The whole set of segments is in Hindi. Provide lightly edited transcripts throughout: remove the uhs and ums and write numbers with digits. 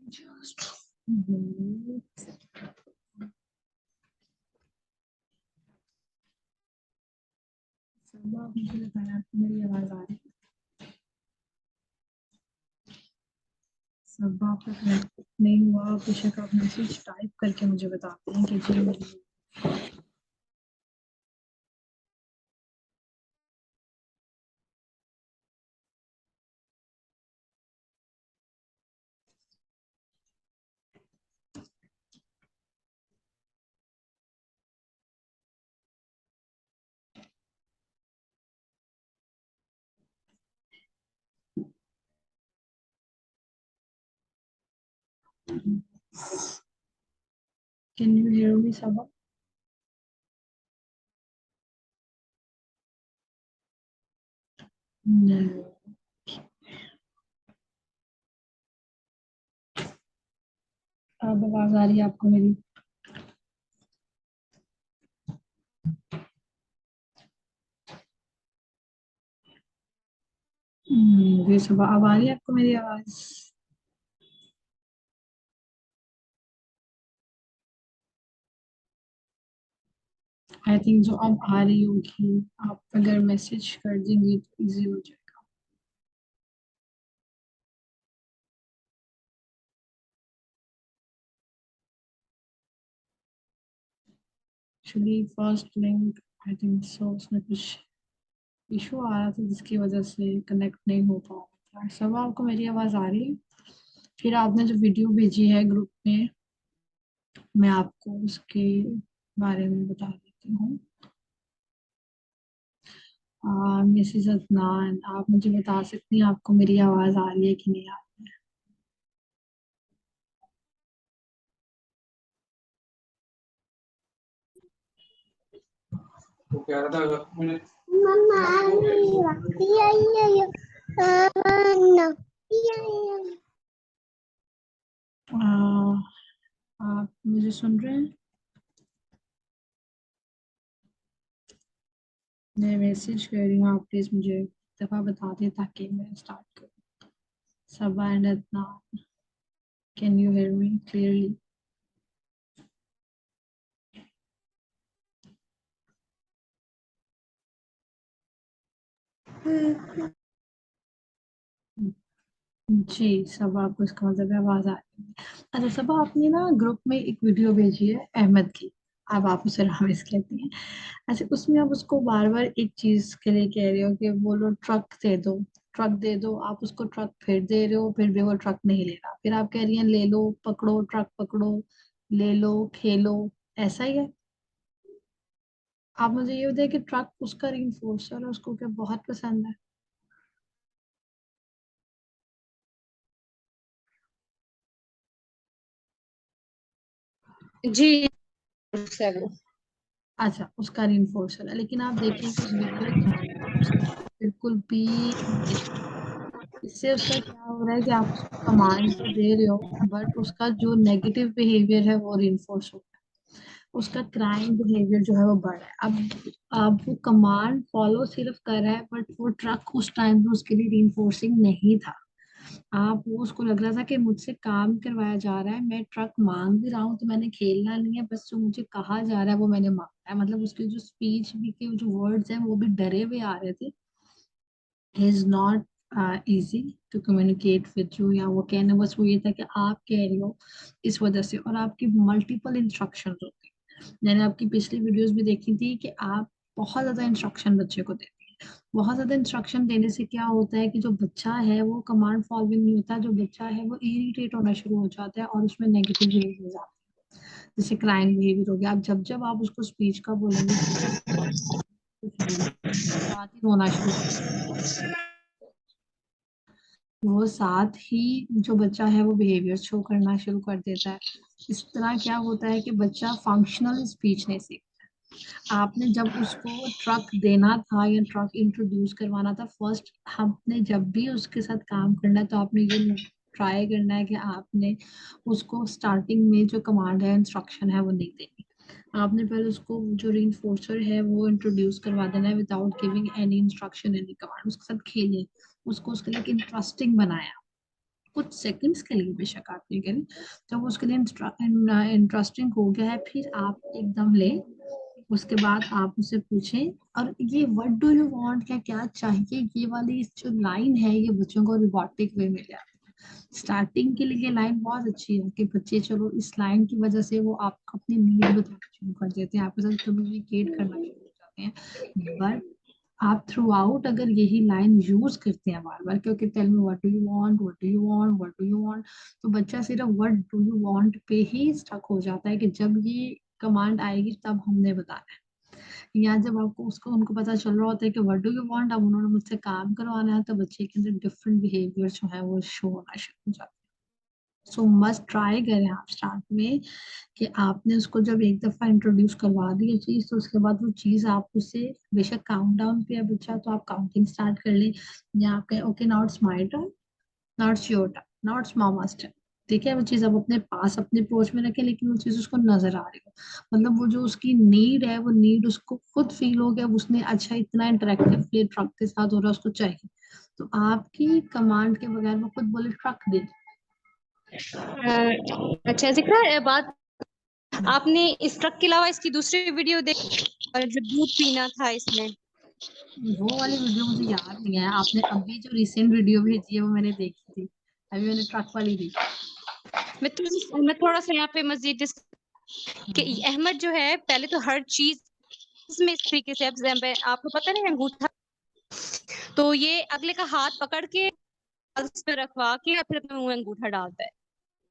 Just हम्म, सब आप मुझे बताया आपको मेरी आवाज आ रही है? सब आपका कनेक्ट नहीं हुआ, बेशक आप मैसेज टाइप करके मुझे बताते हैं कि जी मेरी कैन यू हियर मी सब? नहीं, अब आवाज आ रही है आपको मेरी? ये सब अब आ रही है आपको मेरी आवाज? आई थिंक जो अब आ रही होगी, आप अगर मैसेज कर देंगे तो इजी हो जाएगा। Actually first link I think so उसमें कुछ इशू आ रहा था जिसकी वजह से कनेक्ट नहीं हो पा रहा था। सब आपको मेरी आवाज आ रही है? फिर आपने जो वीडियो भेजी है ग्रुप में, मैं आपको उसके बारे में बता देती हूँ। मिसेस अदनान, आप मुझे बता सकती हैं आपको मेरी आवाज आ रही है कि नहीं आ रही है? वो कह रहा था मैंने मम्मा आप मुझे सुन रहे हैं? मैं मैसेज कर रही हूँ, आप प्लीज मुझे एक दफा बता दें ताकि मैं स्टार्ट करूँ। Saba and Adnan, can you hear me clearly? जी सब आपको इसका मतलब है आवाज आ रही है। अच्छा सब आपने ना ग्रुप में एक वीडियो भेजी है अहमद की, अब आप उसे रामिस कहती हैं। अच्छा उसमें आप उसको बार बार एक चीज के लिए कह रहे हो कि बोलो ट्रक दे दो, ट्रक दे दो। आप उसको ट्रक फिर दे रहे हो, फिर भी वो ट्रक नहीं ले रहा, फिर आप कह रही हैं ले लो पकड़ो ट्रक पकड़ो, ले लो खेलो, ऐसा ही है? आप मुझे ये बताइए कि ट्रक उसका रीइंफोर्सर है, उसको क्या बहुत पसंद है? जी सर। अच्छा उसका रीइंफोर्सर है, लेकिन आप देखिए कि उस वीडियो के अंदर उसका बिल्कुल भी इंटरेस्ट नहीं है। इससे उसका क्या हो रहा है कि आप उसको कमांड तो दे रहे हो, बट उसका जो नेगेटिव बिहेवियर है वो रीइंफोर्स हो रहा है, उसका क्राइम बिहेवियर जो है वो बढ़ रहा है। अब वो कमांड फॉलो सिर्फ कर रहा है, बट वो ट्रक उस टाइम पे उसके लिए रीइंफोर्सिंग नहीं था। आप वो उसको लग रहा था कि मुझसे काम करवाया जा रहा है, मैं ट्रक मांग भी रहा हूँ तो मैंने खेलना नहीं है, बस जो मुझे कहा जा रहा है वो मैंने मांगना है। मतलब उसके जो स्पीच भी के जो वर्ड्स हैं वो भी डरे हुए आ रहे थे। Is not easy to communicate with you, या वो कहना बस वो ये था कि आप कह रही हो इस वजह से, और आपकी मल्टीपल इंस्ट्रक्शन होती। मैंने आपकी पिछली वीडियोस भी देखी थी कि आप बहुत ज्यादा इंस्ट्रक्शन बच्चे को देते हैं। बहुत ज्यादा इंस्ट्रक्शन देने से क्या होता है कि जो बच्चा है वो कमांड फॉलोइंग नहीं होता, जो बच्चा है वो इरिटेट होना शुरू हो जाता है और उसमें नेगेटिव बिहेवियर आता है, जैसे क्राइम बिहेवियर हो गया। आप जब आप उसको स्पीच का बोलेंगे कुछ भी साथ ही रोना शुरू कर देगा। वो साथ ही जो बच्चा है वो बिहेवियर शो करना शुरू कर देता है। इस तरह क्या होता है कि बच्चा फंक्शनल स्पीच नहीं सीखता। आपने जब उसको ट्रक देना था या ट्रक इंट्रोड्यूस करवाना था फर्स्ट, हमने जब भी उसके साथ काम करना है तो आपने ये ट्राई करना है कि आपने उसको स्टार्टिंग में जो कमांड है इंस्ट्रक्शन है वो नहीं देनी। आपने पहले उसको जो रीइंफोर्सर है वो इंट्रोड्यूस करवा देना है without giving any instruction any command. उसके साथ खेलिए, उसको उसके लिए इंटरेस्टिंग बनाया। कुछ सेकंड्स के लिए बेशक आप ये करें, जब उसके लिए इंटरेस्टिंग हो गया है फिर आप एकदम ले, उसके बाद आप उससे पूछें। और ये व्हाट डू यू वांट, या क्या चाहिए, ये वाली जो लाइन है ये बच्चों को रोबोटिक वे में ले आती है। स्टार्टिंग के लिए ये लाइन बहुत अच्छी है कि बच्चे चलो इस लाइन की वजह से वो आप अपनी नीड बताना शुरू कर देते हैं, आपके साथ कम्युनिकेट करना शुरू हो जाते हैं। बट आप थ्रू आउट अगर यही लाइन यूज करते हैं बार बार, क्योंकि tell me what do you want, what do you want, what do you want, तो बच्चा सिर्फ व्हाट डू यू वांट पे ही स्टक हो जाता है कि जब ये कमांड आएगी तब हमने बताना है। या जब आपको उसको उनको पता चल रहा होता है कि व्हाट डू यू वांट, अब उन्होंने मुझसे काम करवाना है, तो बच्चे के अंदर डिफरेंट बिहेवियर जो है वो शो होना शुरू हो जाता है। सो मस्ट ट्राई करें आप स्टार्ट में कि आपने उसको जब एक दफा इंट्रोड्यूस करवा दी है चीज, तो उसके बाद वो चीज आप उससे, बेशक काउंट डाउन पे है बच्चा तो आप काउंटिंग स्टार्ट कर लें, या आप कहें okay now it's my turn, now it's your turn, now it's mama's turn. ठीक है, वो चीज आप अपने पास अपने पोच में रखें, लेकिन वो चीज उसको नजर आ रही हो, मतलब वो जो उसकी नीड है वो नीड उसको खुद फील हो गया, अब उसने अच्छा इतना इंटरेक्टिव ट्रक के साथ हो रहा है उसको चाहिए, तो आपकी कमांड के बगैर वो खुद बोले ट्रक दे। अच्छा जिक्र बात, आपने इस ट्रक के अलावा इसकी दूसरी वीडियो देखी और जो दूध पीना था इसमें? वो वाली वीडियो मुझे याद नहीं है, आपने अभी जो रिसेंट वीडियो भेजी है वो मैंने देखी थी, अभी मैंने ट्रक वाली देखी। मैं थोड़ा सा यहाँ पे मजीद कि हम्म। अहमद जो है पहले तो हर चीज में इस तरीके से, अब आपको पता नहीं अंगूठा, तो ये अगले का हाथ पकड़ के उस पे रखवा के या फिर अपने मुंह में अंगूठा डालता है।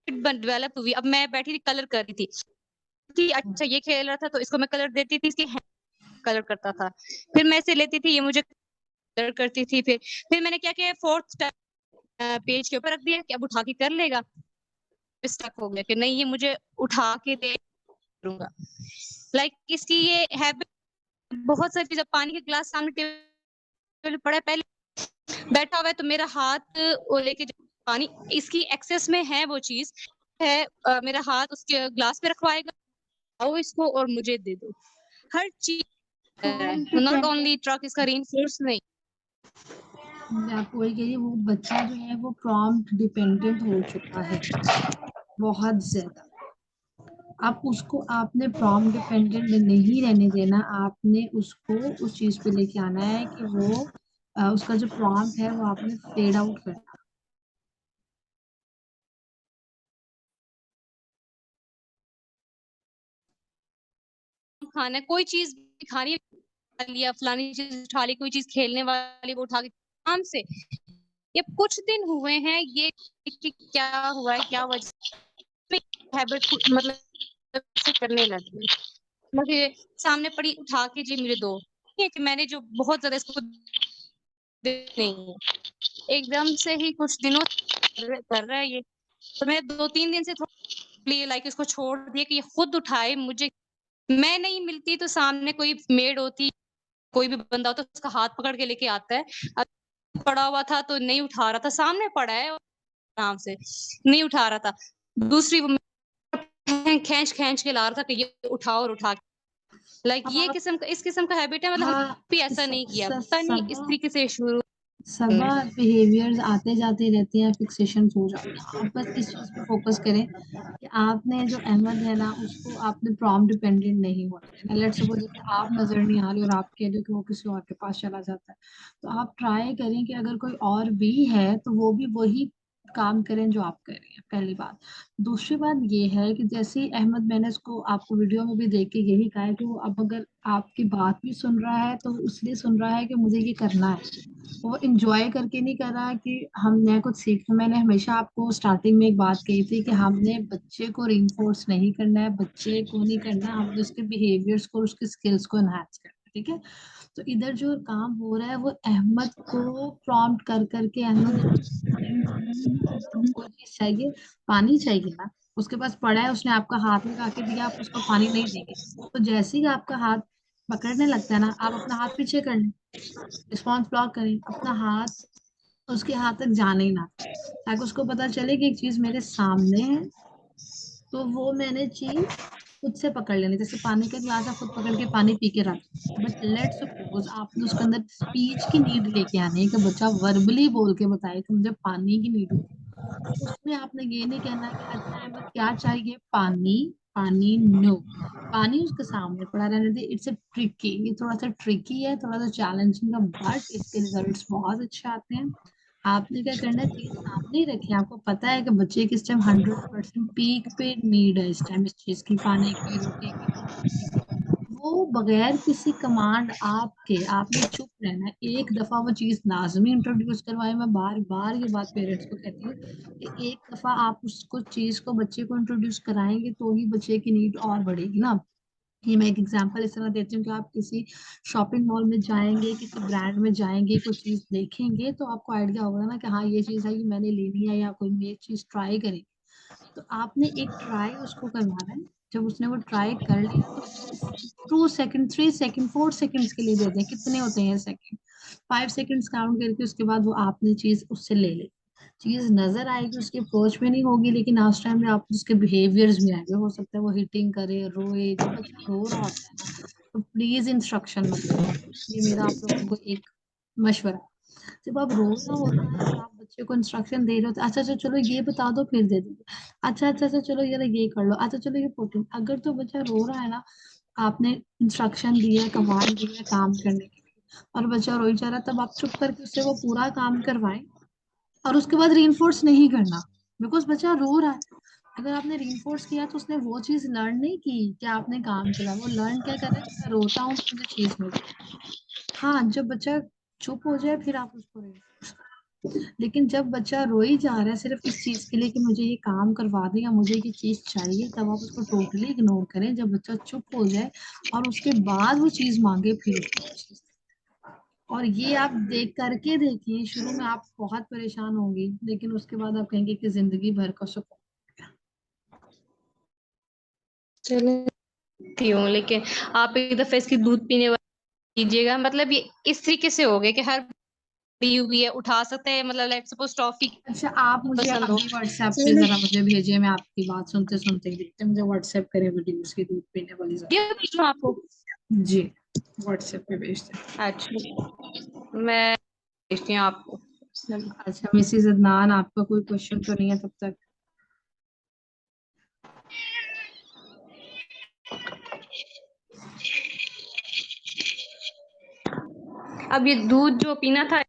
डेवलप हुई, अब मैं बैठी थी कलर कर रही थी कि अच्छा ये खेल रहा था तो इसको मैं कलर देती थी, इसके कलर करता था, फिर मैं इसे लेती थी, ये मुझे कलर करती थी, फिर मैंने क्या किया, फोर्थ पेज के ऊपर रख दिया कि अब उठा के कर लेगा, स्टक हो गया कि नहीं ये मुझे उठा के दे करूंगा। लाइक इसकी ये हैबिट, बहुत सारी चीज, पानी के ग्लास सामने टेबल पड़ा है, पहले बैठा हुआ है तो मेरा हाथ वो लेके पानी इसकी एक्सेस में है, वो चीज है, मेरा हाथ उसके ग्लास पे रखवाएगा, आओ इसको और मुझे दे दो, हर चीज। Prompt not dependent, only truck, इसका रीइंफोर्स नहीं। मैं आपको वही कह रही हूँ, वो बच्चा जो है वो प्रॉम्प्ट डिपेंडेंट हो चुका है बहुत ज्यादा। आप उसको, आपने प्रॉम्प्ट डिपेंडेंट नहीं रहने देना, आपने उसको उस चीज पे लेके आना है कि वो उसका जो प्रॉम्प्ट है वो आपने फेड आउट करना। खाना है, कोई चीज खानी है, खा लिया, फलानी चीज उठा ली, कोई चीज खेलने वाली वो उठा के आराम से। ये कुछ दिन हुए हैं ये कि क्या हुआ है, क्या वजह हैबिट मतलब से करने लगी, मुझे सामने पड़ी उठा के जी मुझे दो, ये कि मैंने जो बहुत ज्यादा इसको नहीं है, एकदम से ही कुछ दिनों कर रहा है ये, तो मैं 2-3 दिन से थोड़ी लाइक इसको छोड़ दिया कि ये खुद उठाए, मुझे मैं नहीं मिलती तो सामने कोई मेड होती, कोई भी बंदा होता है उसका हाथ पकड़ के लेके आता है। अब पड़ा हुआ था तो नहीं उठा रहा था, सामने पड़ा है आराम से, नहीं उठा रहा था। दूसरी वो खींच खींच के ला रहा था कि ये उठाओ और उठा के, लाइक ये आप, किस्म का, इस किस्म का हैबिट है, मतलब हाँ, भी ऐसा नहीं किया, पता नहीं इस तरीके से शुरू। सबा बिहेवियर्स आते जाते रहते हैं, फिक्सेशन हो जाते हैं, आप बस इस चीज पे फोकस करें कि आपने जो अहमद है ना उसको आपने प्रॉम्प्ट डिपेंडेंट नहीं होने देना। लेट्स सपोज कि आप नजर नहीं आ रही और आप कह रहे हो कि वो किसी और के पास चला जाता है, तो आप ट्राई करें कि अगर कोई और भी है तो वो भी वही काम करें जो आप कर रही हैं, पहली बात। दूसरी बात ये है कि जैसे ही अहमद, मैंने इसको आपको वीडियो में भी देख के यही कहा है कि वो अब अगर आपकी बात भी सुन रहा है तो इसलिए सुन रहा है कि मुझे ये करना है, वो इंजॉय करके नहीं कर रहा कि हमने कुछ सीखना। मैंने हमेशा आपको स्टार्टिंग में एक बात कही थी कि हमने बच्चे को रिइंफोर्स नहीं करना है, बच्चे को नहीं करना, हमने उसके बिहेवियर्स को, उसके स्किल्स को एनहांस करना है। ठीक है, तो इधर जो काम हो रहा है वो अहमद को प्रॉम्प्ट कर करके, अहमद कोई चीज चाहिए, पानी चाहिए ना, उसके पास पड़ा है, उसने आपका हाथ लगा के दिया, आप उसको पानी नहीं देंगे, तो जैसे ही आपका हाथ पकड़ने लगता है ना, आप अपना हाथ पीछे कर लें, रिस्पॉन्स ब्लॉक करें, अपना हाथ उसके हाथ तक जाने ही ना दें, ताकि उसको पता चले कि एक चीज मेरे सामने है, तो वो मैंने चीज खुद से पकड़ लेनी, जैसे पानी का गिलास आप खुद पकड़ के पानी पी के रख। बट लेट सपोज आपने उसके अंदर स्पीच की नीड लेके आनी है कि बच्चा वर्बली बोल के बताए कि मुझे पानी की नीड है, उसमें आपने ये नहीं कहना कि अच्छा अहमद क्या चाहिए, पानी, पानी नो, पानी उसके सामने पड़ा रहने दे। इट्स अ ट्रिकी, ये थोड़ा सा ट्रिकी है, थोड़ा सा चैलेंजिंग है, बट इसके रिजल्ट्स बहुत अच्छे आते हैं। आपने क्या करना है, चीज सामने ही रखी है, आपको पता है कि बच्चे किस टाइम 100% पीक पे नीड है, इस टाइम इस चीज की, पानी की, रोटी की, खाने की। वो बगैर किसी कमांड आपके, आपने चुप रहना है। एक दफा वो चीज लाजमी इंट्रोड्यूस करवाए, मैं बार बार ये बात पेरेंट्स को कहती हूँ कि एक दफा आप उसको चीज को, बच्चे को इंट्रोड्यूस कराएंगे तो ही बच्चे की नीड और बढ़ेगी ना। ये मैं एक एग्जांपल इस तरह देती हूँ कि आप किसी शॉपिंग मॉल में जाएंगे, किसी ब्रांड में जाएंगे, कोई चीज देखेंगे तो आपको आइडिया होगा ना कि हाँ ये चीज है, ये मैंने लेनी है, या कोई ये चीज ट्राई करेंगे। तो आपने एक ट्राई उसको करवाना है। जब उसने वो ट्राई कर लिया तो उसको 2 सेकंड, 3 सेकंड, 4 सेकंड्स के लिए दे दें, कितने होते हैं सेकंड, 5 सेकंड्स काउंट करके, उसके बाद वो आपने चीज उससे ले ली। चीज नजर आएगी, उसकी अप्रोच में नहीं होगी, लेकिन उस टाइम में आप उसके बिहेवियर्स में आएंगे। हो सकता है वो हिटिंग करे, रोए। जब बच्चा रो रहा होता है ना, तो प्लीज इंस्ट्रक्शन मत दो। ये मेरा आप लोगों को एक मशवरा। जब आप रो रहा होता है और आप बच्चे को इंस्ट्रक्शन दे रहे होते हैं, अच्छा अच्छा चलो ये बता दो फिर दे देंगे, अच्छा अच्छा अच्छा चलो ये कर लो, अच्छा चलो ये प्रोटीन, अगर तो बच्चा रो रहा है ना, आपने इंस्ट्रक्शन दिया है, कमांड दिया है काम करने के लिए, और बच्चा रोई जा रहा है, तब आप चुप करके उससे वो पूरा काम करवाएं। और उसके बाद रीइंफोर्स नहीं करना, बिकॉज बच्चा रो रहा है। अगर आपने रीइंफोर्स किया तो उसने वो चीज लर्न नहीं की कि आपने काम किया, वो लर्न क्या कर रहा है कि मैं रोता हूँ तो मुझे चीज मिलती है। हाँ, जब बच्चा चुप हो जाए फिर आप उसको reinforce करो। लेकिन जब बच्चा रो ही जा रहा है सिर्फ इस चीज के लिए कि मुझे ये काम करवा दे या मुझे ये चीज चाहिए, तब आप उसको टोटली इग्नोर करें। जब बच्चा चुप हो जाए और उसके बाद वो चीज मांगे, फिर उसको वो चीज दें। और ये आप देख करके देखिए, शुरू में आप बहुत परेशान होंगी, लेकिन उसके बाद आप कहेंगे कि जिंदगी भर का सुकून। चलती हूँ, लेकिन आप एक दफे इसकी दूध पीने वाली कीजिएगा। मतलब ये इस तरीके से हो गया कि हर दी हुई है उठा सकते हैं, मतलब लेट्स सपोज टॉफी अच्छा, आप मुझे पसंद हो। अभी व्हाट्सएप पे चलो, जरा मुझे भेजिए, मैं आपकी बात सुनते सुनते ही देखते हैं, मुझे व्हाट्सएप करें वीडियो उसकी दूध पीने वाली जरा। ये भेजूं आपको? जी, व्हाट्सएप पे भेजते हैं। अच्छा, मैं भेजती हूँ आपको। अच्छा मिसेज अदनान, आपका कोई क्वेश्चन तो नहीं है तब तक? अब ये दूध जो पीना था,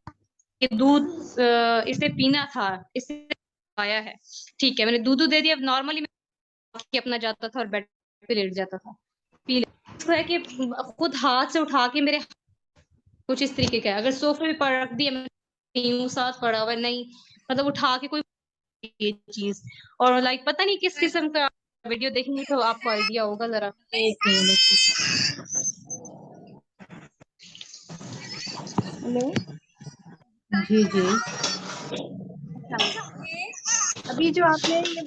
ये दूध इसे पीना था, इसे आया है। ठीक है, मैंने दूध दे दिया। नॉर्मली मैं अपना जाता था और बेड पे लेट जाता था, पी लिया। इसको है कि खुद हाथ से उठा के मेरे, कुछ इस तरीके का है। अगर सोफे पे पड़ रख दिया, मैं यूं साथ पड़ा हुआ है, नहीं, मतलब उठा के कोई ये चीज। और लाइक पता नहीं किस किस्म का, वीडियो देखेंगे तो आपको आइडिया होगा जरा। एक मिनट। हेलो। जी जी। अभी जो आपने ये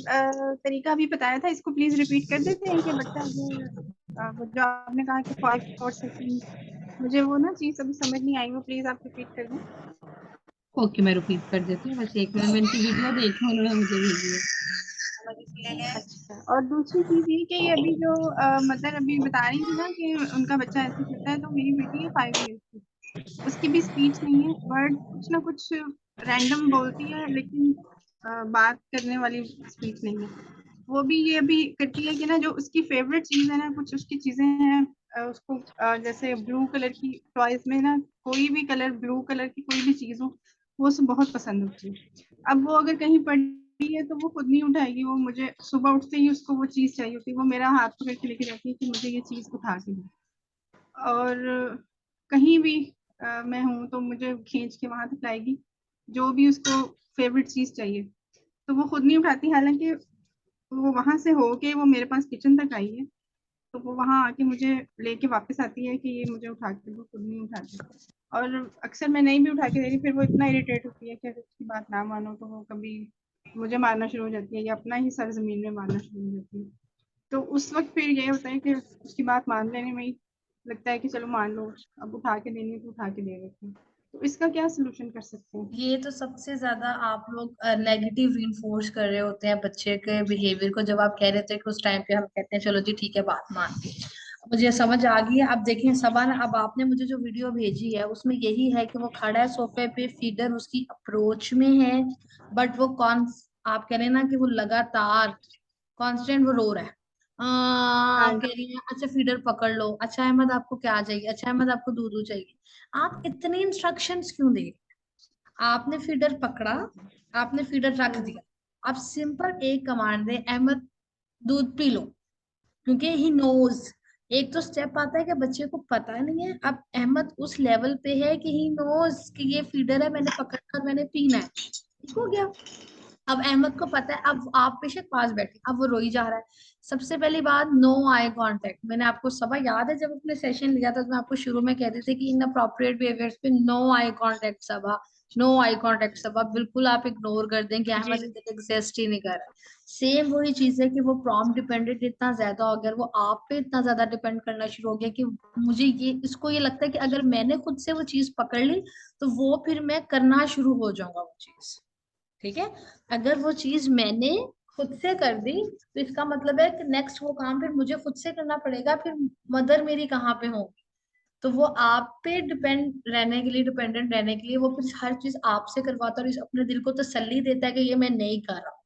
तरीका अभी बताया था, इसको प्लीज रिपीट कर देते हैं कि बच्चा अगर वो जो आपने कहा कि 5 4 सेकंड, मुझे वो ना चीज अभी समझ नहीं आई, वो प्लीज आप रिपीट कर दें। ओके, मैं रिपीट कर देती हूँ, बस एक मिनट, मैं इनकी वीडियो देखी, उन्होंने मुझे भेजी है। अच्छा, और दूसरी चीज ये कि ये अभी जो मदर अभी बता रही थी ना कि उनका बच्चा ऐसे करता है, तो मेरी बेटी है 5 ईयर्स की, उसकी भी स्पीच नहीं है, वर्ड कुछ ना कुछ रैंडम बोलती है, लेकिन बात करने वाली स्पीच नहीं है। वो भी ये भी करती है कि ना जो उसकी फेवरेट चीज है ना, कुछ उसकी चीजें हैं, उसको जैसे ब्लू कलर की टॉयज में ना, कोई भी कलर, ब्लू कलर की कोई भी चीज हो, वो उसे बहुत पसंद होती है। अब वो अगर कहीं पड़ी है तो वो खुद नहीं उठाएगी, वो मुझे सुबह उठते ही उसको वो चीज चाहिए होती है, वो मेरा हाथ पकड़ के लेके जाती है कि मुझे ये चीज उठा के दो। और कहीं भी मैं हूँ तो मुझे खींच के वहां तक लाएगी, जो भी उसको फेवरेट चीज चाहिए। तो वो खुद नहीं उठाती, हालांकि वो वहां से होके वो मेरे पास किचन तक आई है, तो वो वहां आके मुझे लेके वापस आती है कि ये मुझे उठा के दो, खुद नहीं उठाती। और अक्सर मैं नहीं भी उठा के दे रही, फिर वो इतना इरिटेट होती है कि अगर उसकी बात ना मानो तो वो कभी मुझे मारना शुरू हो जाती है, या अपना ही सर जमीन में मारना शुरू हो जाती है। तो उस वक्त फिर ये होता है कि उसकी बात मान लेने में ही लगता है कि चलो मान लो, अब उठा के देनी है तो उठा के दे देते हैं। तो इसका क्या सोल्यूशन कर सकते हैं? ये तो सबसे ज्यादा आप लोग नेगेटिव रीइंफोर्स कर रहे होते हैं बच्चे के बिहेवियर को। जब आप कह रहे थे कि उस टाइम पे हम कहते हैं चलो जी ठीक है, बात मान ली, मुझे समझ आ गई है। अब देखिए सबा, अब आपने मुझे जो वीडियो भेजी है उसमें यही है कि वो खड़ा है सोफे पे, फीडर उसकी अप्रोच में है, बट वो कौन आप कह रहे हैं ना कि वो लगातार कांस्टेंट वो रो रहा है, हाँ आप कह रही हैं अच्छा फीडर पकड़ लो, अच्छा अहमद आपको क्या चाहिए, अच्छा अहमद आपको दूध चाहिए। आप इतने इंस्ट्रक्शंस क्यों दे? आपने फीडर पकड़ा, आपने फीडर रख दिया, आप सिंपल एक कमांड दे, अहमद दूध पी लो, क्योंकि ही नोज। एक तो स्टेप आता है कि बच्चे को पता नहीं है, अब अहमद उस लेवल पे है कि ही नोज कि ये फीडर है, मैंने पकड़कर मैंने पीना है, ठीक हो गया। अब अहमद को पता है, अब आप बेशक पास बैठे, अब वो रोई जा रहा है। सबसे पहली बात, नो आई कांटेक्ट। मैंने आपको सबक याद है जब अपने सेशन लिया था तो मैं आपको शुरू में कहती थी कि इन अप्रोप्रिएट बिहेवियर्स पे नो आई कांटेक्ट सबा, नो आई कांटेक्ट सबा, बिल्कुल आप इग्नोर कर दें कि जी। अहमद इधर एग्जिस्ट ही नहीं कर रहा। सेम वही चीज है कि वो प्रॉम्प्ट डिपेंडेंट इतना ज्यादा हो गया, वो आप पे इतना ज्यादा डिपेंड करना शुरू हो गया कि मुझे ये, इसको ये लगता है कि अगर मैंने खुद से वो चीज पकड़ ली तो वो फिर मैं करना शुरू हो जाऊंगा वो चीज, ठीक है। अगर वो चीज मैंने खुद से कर दी तो इसका मतलब है कि नेक्स्ट वो काम फिर मुझे खुद से करना पड़ेगा, फिर मदर मेरी कहाँ पे होगी। तो वो आप पे डिपेंड रहने के लिए, डिपेंडेंट रहने के लिए वो फिर हर चीज आपसे करवाता है और अपने दिल को तसल्ली देता है कि ये मैं नहीं कर रहा।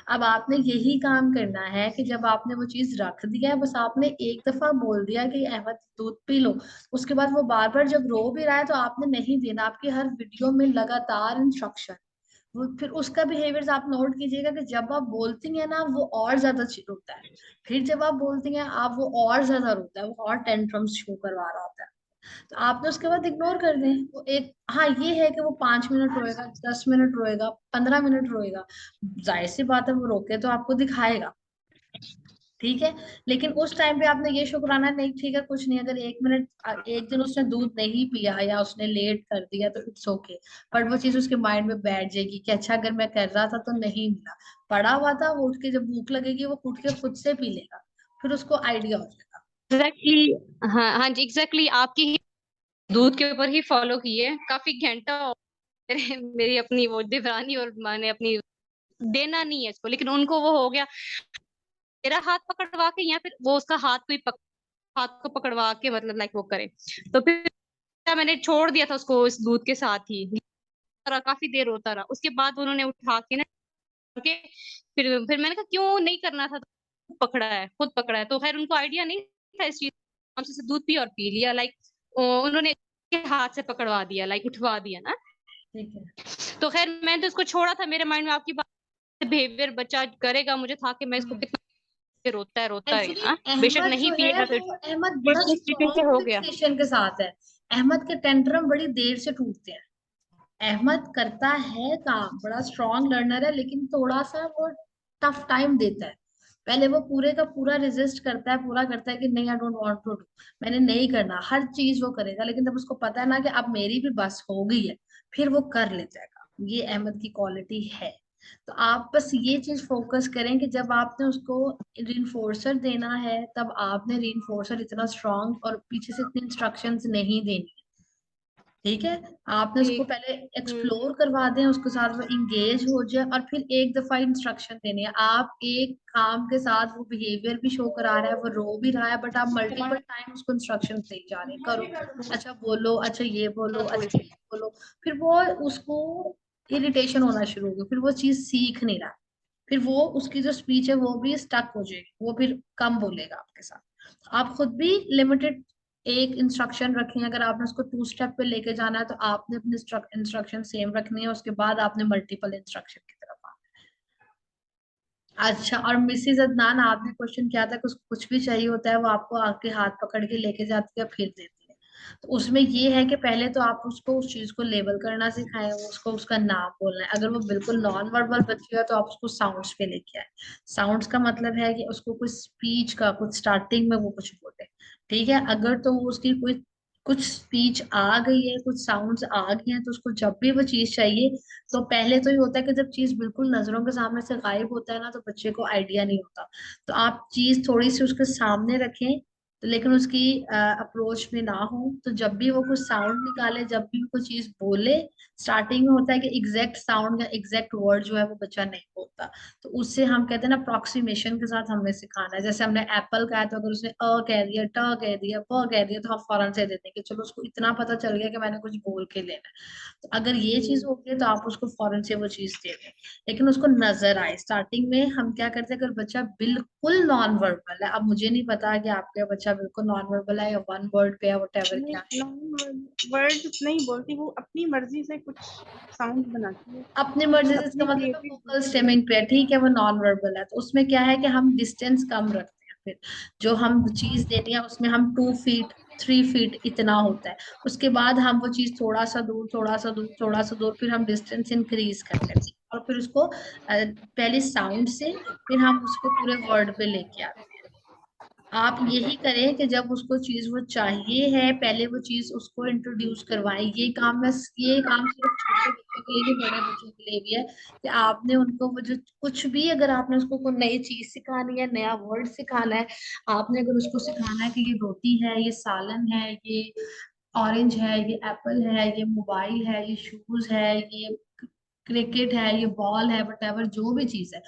अब आपने यही काम करना है कि जब आपने वो चीज रख दिया है, बस आपने एक दफा बोल दिया कि अहमद दूध पी लो, उसके बाद वो बार बार जब रो भी रहा है तो आपने नहीं देना, आपकी हर वीडियो में लगातार इंस्ट्रक्शन। वो फिर उसका बिहेवियर आप नोट कीजिएगा कि जब आप बोलती हैं ना वो और ज्यादा रोता है, फिर जब आप बोलती हैं आप वो और ज्यादा रोता है, वो और टेंट्रम्स शो करवा रहा होता है। तो आपने उसके बाद इग्नोर कर दें वो एक, हाँ ये है कि वो 5 मिनट रोएगा, 10 मिनट रोएगा, 15 मिनट रोएगा, जाहिर सी बात है वो रोके तो आपको दिखाएगा, ठीक है। लेकिन उस टाइम पे आपने ये शुक्राना नहीं, ठीक है कुछ नहीं, अगर 1 मिनट, एक दिन उसने दूध नहीं पिया या उसने लेट कर दिया तो इट्स ओके, बट वो चीज उसके माइंड में बैठ जाएगी कि अच्छा अगर मैं कर रहा था तो नहीं मिला, पड़ा हुआ था, वो उठ के जब भूख लगेगी वो उठ के खुद से पी लेगा, फिर उसको आइडिया हो जाएगा। एग्जैक्टली। हाँ हाँ जी, एग्जैक्टली आपकी ही दूध के ऊपर ही फॉलो की है काफी घंटा मेरी अपनी वो देवरानी और मैंने अपनी देना नहीं है इसको, लेकिन उनको वो हो गया मेरा हाथ पकड़वा के या फिर वो उसका हाथ हाथ को पकड़वा के मतलब लाइक वो करे। तो फिर मैंने छोड़ दिया था उसको इस दूध के साथ ही, काफी देर होता रहा, उसके बाद उन्होंने उठा के ना के फिर मैंने कहा क्यों नहीं करना था, तो खुद पकड़ा है, तो खैर उनको आइडिया नहीं था इस चीज, हमसे से दूध पी और पी लिया, लाइक उन्होंने के हाथ से पकड़वा दिया, लाइक उठवा दिया ना। ठीक है। तो खैर मैंने तो इसको छोड़ा था, मेरे माइंड में आपकी बात बिहेवियर बच्चा करेगा, मुझे था कि मैं इसको कितना रोता है एक्चुअली ना, बेशक अहमद नहीं जो है पिएगा तो वो, अहमद बड़ा इस तरीके से स्ट्रॉन्ग हो गया। फिक्सेशन के साथ है, अहमद के टेंट्रम बड़ी देर से टूटते हैं। अहमद करता है काम, बड़ा स्ट्रॉन्ग लर्नर है, लेकिन थोड़ा सा वो टफ टाइम देता है। पहले वो पूरे का पूरा रेजिस्ट करता है, पूरा करता है कि नहीं I don't want to do, मैंने नहीं करना, हर चीज वो करेगा, लेकिन जब उसको पता है ना कि अब मेरी भी बस हो गई है, फिर वो कर ले जाएगा। ये अहमद की क्वालिटी है। तो आप बस ये चीज फोकस करें कि जब आपने उसको रीइंफोर्सर देना है तब आपने रीइंफोर्सर इतना स्ट्रांग और पीछे से इतनी इंस्ट्रक्शंस नहीं देनी, ठीक है। आपने उसको ठीक। पहले एक्सप्लोर करवा दें, उसके साथ वो इंगेज हो जाए और फिर एक दफा इंस्ट्रक्शन देनी है। आप एक काम के साथ वो बिहेवियर भी शो करा रहा है, वो रो भी रहा है, बट आप मल्टीपल टाइम उसको इंस्ट्रक्शन दे जा रहे हैं, करो, अच्छा बोलो, अच्छा ये बोलो, अच्छा ये बोलो, फिर वो उसको इरिटेशन होना शुरू हो गया, फिर वो चीज सीख नहीं रहा, फिर वो उसकी जो स्पीच है वो भी स्टक हो जाएगी, वो फिर कम बोलेगा आपके साथ। आप खुद भी लिमिटेड एक इंस्ट्रक्शन रखें, अगर आपने उसको 2 स्टेप पे लेके जाना है तो आपने अपनी इंस्ट्रक्शन सेम रखनी है, उसके बाद आपने मल्टीपल इंस्ट्रक्शन की तरफ आना है। अच्छा, और मिसेज अदनान आपने क्वेश्चन किया था कि उसको कुछ भी चाहिए होता है वो आपको आके हाथ पकड़ के लेके जाती है फिर देती है। तो उसमें ये है कि पहले तो आप उसको उस चीज को लेबल करना सिखाएं, उसको उसका नाम बोलना है, अगर वो बिल्कुल नॉन वर्बल बच्ची है तो आप उसको साउंड्स पे लेके आए। साउंड्स का मतलब है कि उसको कुछ स्पीच का कुछ स्टार्टिंग में वो कुछ बोले, ठीक है। अगर तो वो उसकी कोई कुछ स्पीच आ गई है, कुछ साउंड्स आ गए हैं, तो उसको जब भी वो चीज चाहिए, तो पहले तो ये होता है कि जब चीज बिल्कुल नजरों के सामने से गायब होता है ना तो बच्चे को आइडिया नहीं होता, तो आप चीज थोड़ी सी उसके सामने रखें, तो लेकिन उसकी अप्रोच में ना हो, तो जब भी वो कुछ साउंड निकाले, जब भी वो कुछ चीज बोले, स्टार्टिंग में होता है कि एग्जैक्ट साउंड या एग्जैक्ट वर्ड जो है वो बच्चा नहीं बोलता। तो उससे हम कहते हैं ना, अप्रोक्सीमेशन के साथ हमें सिखाना है। जैसे हमने एप्पल कहा, तो अगर उसने अ कह दिया, ट कह दिया, प कह दिया, तो हम फौरन से देते हैं कि चलो उसको इतना पता चल गया कि मैंने कुछ बोल के लेना है। तो अगर ये चीज हो गई, तो आप उसको फौरन से वो चीज दे दें, लेकिन उसको नजर आए। स्टार्टिंग में हम क्या करते हैं, अगर बच्चा बिल्कुल नॉन वर्बल है, अब मुझे नहीं पता कि आपका बच्चा बिल्कुल नॉन वर्बल है या वन वर्ड पे है, वटेवर क्या है। वर्ड नहीं बोलती, वो अपनी मर्जी से कुछ साउंड बनाती है, अपनी कुछ मर्जी से, इसका अपनी मतलब है क्रिएटिव। वोकल स्टेमिंग पे है, ठीक है, वो नॉन वर्बल है, तो उसमें क्या है कि हम डिस्टेंस कम रखते हैं। फिर जो हम चीज देनी है उसमें हम 2 फीट 3 फीट इतना होता है। उसके बाद हम वो चीज थोड़ा सा दूर, थोड़ा सा दूर, थोड़ा सा दूर, फिर हम डिस्टेंस इंक्रीज कर लेते हैं, और फिर उसको पहले साउंड से, फिर हम उसको पूरे वर्ड पे लेके आते हैं। आप यही करें कि जब उसको चीज वो चाहिए है, पहले वो चीज उसको इंट्रोड्यूस करवाएं। ये काम सिर्फ छोटे बच्चों के लिए नहीं, बड़े बच्चों के लिए भी है, कि आपने उनको वो जो कुछ भी, अगर आपने उसको कोई नई चीज सिखानी है, नया वर्ड सिखाना है, आपने अगर उसको सिखाना है कि ये रोटी है, ये सालन है, ये ऑरेंज है, ये एप्पल है, ये मोबाइल है, ये शूज है, ये क्रिकेट है, ये बॉल है, वटेवर जो भी चीज है,